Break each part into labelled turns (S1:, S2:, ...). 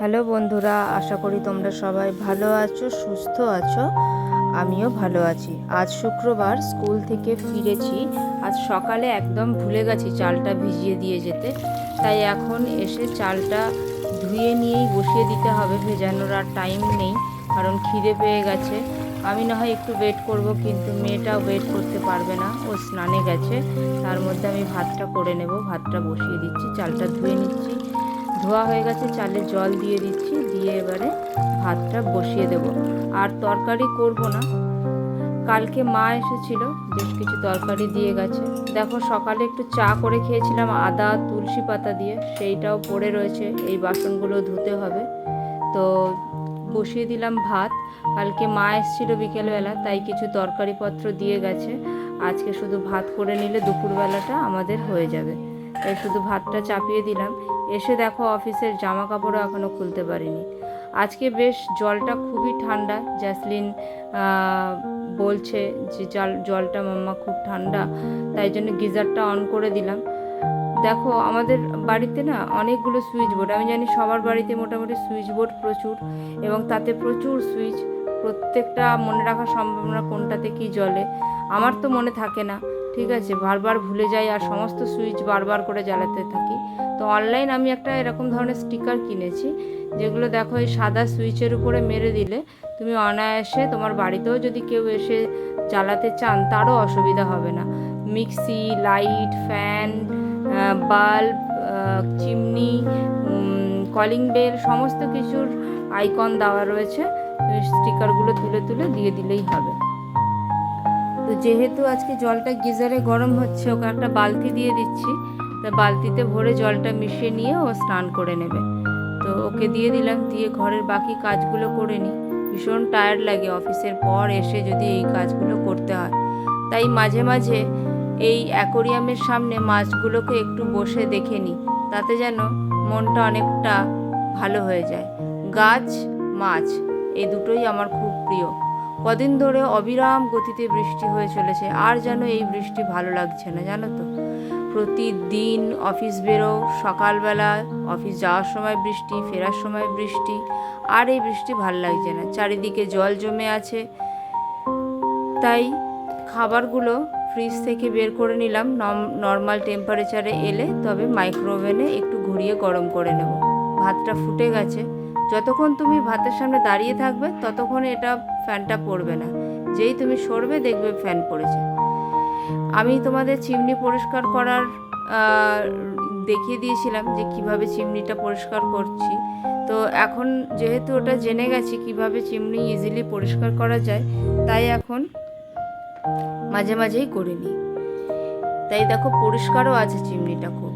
S1: Hello বন্ধুরা, আশা করি তোমরা সবাই ভালো আছো, সুস্থ আছো। আমিও ভালো আছি। আজ শুক্রবার, স্কুল থেকে ফিরেছি। আজ সকালে একদম ভুলে গেছি চালটা ভিজিয়ে দিয়ে যেতে, তাই এখন এসে চালটা ধুয়ে নিয়েই বসিয়ে দিতে হবে। ভেজানোর আর টাইম নেই, কারণ খিদে পেয়ে গেছে। আমি না হয় একটু ওয়েট করব, কিন্তু মেয়েটা ওয়েট করতে পারবে না, ও স্নানে গেছে। তার মধ্যে আমি ভাতটা করে নেব। ভাতটা বসিয়ে দিচ্ছি, চালটা ধুয়ে নিচ্ছি। ধোয়া হয়ে গেছে, চালে জল দিয়ে দিচ্ছি, দিয়ে এবারে ভাতটা বসিয়ে দেব। আর তরকারি করব না, কালকে মা এসেছিল, বেশ কিছু তরকারি দিয়ে গেছে। দেখো, সকালে একটু চা করে খেয়েছিলাম আদা তুলসী পাতা দিয়ে, সেইটাও পড়ে রয়েছে, এই বাসনগুলো ধুতে হবে। তো বসিয়ে দিলাম ভাত। কালকে মা এসেছিল বিকেলবেলা, তাই কিছু তরকারিপত্র দিয়ে গেছে। আজকে শুধু ভাত করে নিলে দুপুরবেলাটা আমাদের হয়ে যাবে, তাই শুধু ভাতটা চাপিয়ে দিলাম। এসে দেখো, অফিসের জামা কাপড়ও এখনও খুলতে পারিনি। আজকে বেশ জলটা খুবই ঠান্ডা। জ্যাসলিন বলছে যে জলটা মাম্মা খুব ঠান্ডা, তাই জন্য গিজারটা অন করে দিলাম। দেখো, আমাদের বাড়িতে না অনেকগুলো সুইচ বোর্ড। আমি জানি সবার বাড়িতে মোটামুটি সুইচ বোর্ড প্রচুর, এবং তাতে প্রচুর সুইচ। প্রত্যেকটা মনে রাখা সম্ভব না কোনটাতে কি জ্বলে। আমার তো মনে থাকে না, ঠিক আছে, বারবার ভুলে যাই, আর সমস্ত সুইচ বারবার করে জ্বালাতে থাকি। তো অনলাইন আমি একটা এরকম ধরনের স্টিকার কিনেছি, যেগুলো দেখো এই সাদা সুইচের উপরে মেরে দিলে তুমি অনায়াসে তোমার বাড়িতেও যদি কেউ এসে জ্বালাতে চান, তারও অসুবিধা হবে না। Mixie, light, fan, bulb, chimney, calling bell, সমস্ত কিছুর আইকন দেওয়া রয়েছে। স্টিকারগুলো তুলে তুলে দিয়ে দিলেই হবে। তো যেহেতু আজকে জলটা গিজারে গরম হচ্ছে, ওকে একটা বালতি দিয়ে দিচ্ছি। তা বালতিতে ভরে জলটা মিশিয়ে নিয়ে ও স্নান করে নেবে। তো ওকে দিয়ে দিলাম, দিয়ে ঘরের বাকি কাজগুলো করে নিই। ভীষণ টায়ার্ড লাগে অফিসের পর এসে যদি এই কাজগুলো করতে হয়। তাই মাঝে মাঝে এই অ্যাকোরিয়ামের সামনে মাছগুলোকে একটু বসে দেখে নিই, তাতে যেন মনটা অনেকটা ভালো হয়ে যায়। গাছ, মাছ, এই দুটোই আমার খুব প্রিয়। কদিন ধরে অবিরাম গতিতে বৃষ্টি হয়ে চলেছে, আর যেন এই বৃষ্টি ভালো লাগছে না, জানো তো। প্রতিদিন অফিস বেরো, সকালবেলা অফিস যাওয়ার সময় বৃষ্টি, ফেরার সময় বৃষ্টি, আর এই বৃষ্টি ভালো লাগছে না। চারিদিকে জল জমে আছে। তাই খাবারগুলো ফ্রিজ থেকে বের করে নিলাম, নর্মাল টেম্পারেচারে এলে তবে মাইক্রোওভেনে একটু ঘুরিয়ে গরম করে নেব। ভাতটা ফুটে গেছে। যতক্ষণ তুমি ভাতের সামনে দাঁড়িয়ে থাকবে, ততক্ষণ এটা ফ্যানটা পড়বে না। যেই তুমি সরবে, দেখবে ফ্যান পড়েছে। আমি তোমাদের চিমনি পরিষ্কার করার দেখিয়ে দিয়েছিলাম যে কিভাবে চিমনিটা পরিষ্কার করছি। তো এখন যেহেতু ওটা জেনে গেছি কিভাবে চিমনি ইজিলি পরিষ্কার করা যায়, তাই এখন মাঝে মাঝেই করে নিই। তাই দেখো, পরিষ্কারও আছে চিমনিটা খুব।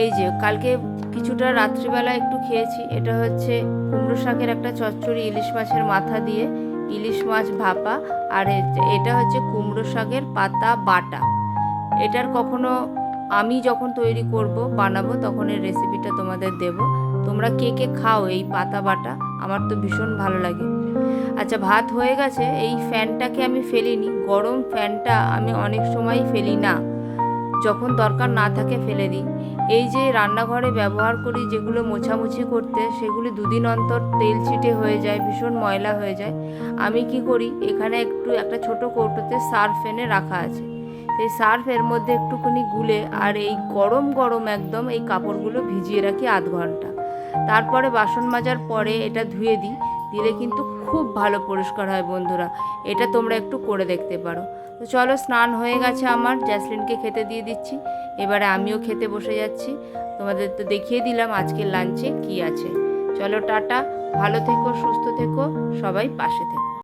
S1: এই যে কালকে কিছুটা রাত্রিবেলা একটু খেয়েছি, এটা হচ্ছে কুমড়ো শাকের একটা চচ্চড়ি, ইলিশ মাছের মাথা দিয়ে ইলিশ মাছ ভাপা, আর এটা হচ্ছে কুমড়ো শাকের পাতা বাটা। এটার কখনো আমি যখন তৈরি করব, বানাবো, তখন এর রেসিপিটা তোমাদের দেব। তোমরা কে কে খাও এই পাতা বাটা? আমার তো ভীষণ ভালো লাগে। আচ্ছা, ভাত হয়ে গেছে। এই ফ্যানটাকে আমি ফেলিনি, গরম ফ্যানটা আমি অনেক সময় ফেলি না, যখন দরকার না থাকে ফেলে দিই। এই যে রান্নাঘরে ব্যবহার করি যেগুলো মোছামুছি করতে, সেগুলি দুদিন অন্তর তেল ছিটে হয়ে যায়, ভীষণ ময়লা হয়ে যায়। আমি কি করি, এখানে একটা ছোট কৌটোতে সার্ফ এনে রাখা আছে। সেই সার্ফ এর মধ্যে একটুখানি গুলে, আর এই গরম গরম একদম এই কাপড়গুলো ভিজিয়ে রাখি আধ ঘন্টা। তারপরে বাসন মাজার পরে এটা ধুয়ে দিই, দিলে কিন্তু খুব ভালো পরিষ্কার হয় বন্ধুরা। এটা তোমরা একটু করে দেখতে পারো। তো চলো, স্নান হয়ে গেছে আমার, জ্যাসলিনকে খেতে দিয়ে দিচ্ছি। এবারে আমিও খেতে বসে যাচ্ছি। তোমাদের তো দেখিয়ে দিলাম আজকের লাঞ্চে কি আছে। চলো, টাটা, ভালো থেকো, সুস্থ থেকো, সবাই পাশে থেকো।